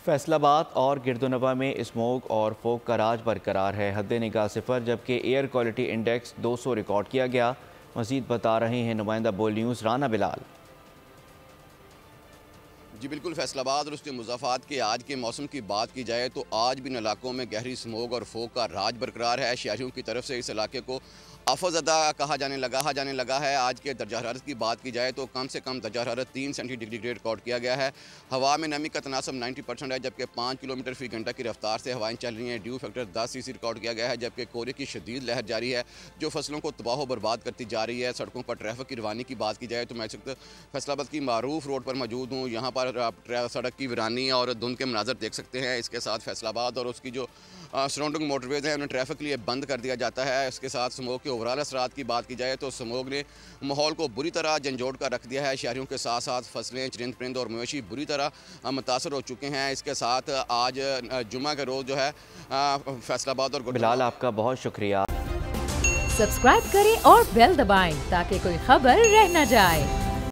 फैसलाबाद और गिरदोनवा में स्मोक और फोक का राज बरकरार है। हद निगाह सिफर, जबकि एयर क्वालिटी इंडेक्स 200 रिकॉर्ड किया गया। मजीद बता रहे हैं नुमाइंदा बोल न्यूज़ राना बिलाल। जी बिल्कुल, फैसलाबाद और उसके मुज़ाफ़ात के आज के मौसम की बात की जाए तो आज भी इन इलाकों में गहरी स्मोक और फोक का राज बरकरार है। शहरियों की तरफ से इस इलाके को आफतज़दा कहा जाने लगा है। आज के दर्जा हरारत की बात की जाए तो कम से कम दर्जा हरारत 3 सेंटीग्रेड रिकॉर्ड किया गया है। हवा में नमी का तनासब 90% है, जबकि 5 किलोमीटर फ़ी घंटा की रफ्तार से हवाएं चल रही हैं। ड्यू फैक्टर 10 रिकॉर्ड किया गया है, जबकि कोहरे की शदीद लहर जारी है जो फसलों को तबाह बर्बाद करती जा रही है। सड़कों पर ट्रैफिक की रवानी की बात की जाए तो मैं इस वक्त फैसलाबाद की मारूफ रोड पर मौजूद हूँ। यहाँ पर आप सड़क की वीरानी और धुंध के मनाजर देख सकते हैं। इसके साथ फैसलाबाद और उसकी जो सराउंडिंग मोटरवेज हैं उन्हें ट्रैफिक के लिए बंद कर दिया जाता है। इसके साथ स्मोक के ओवरऑल असरात की बात की जाए तो स्मोक ने माहौल को बुरी तरह झंझोड़ कर रख दिया है। शहरियों के साथ साथ फसलें, चरिंद परिंद और मवेशी बुरी तरह मुतासर हो चुके हैं। इसके साथ आज जुमा के रोज़ जो है फैसलाबाद और बिलाल, आपका बहुत शुक्रिया। सब्सक्राइब करें और बेल दबाएं ताकि कोई खबर रह न जाए।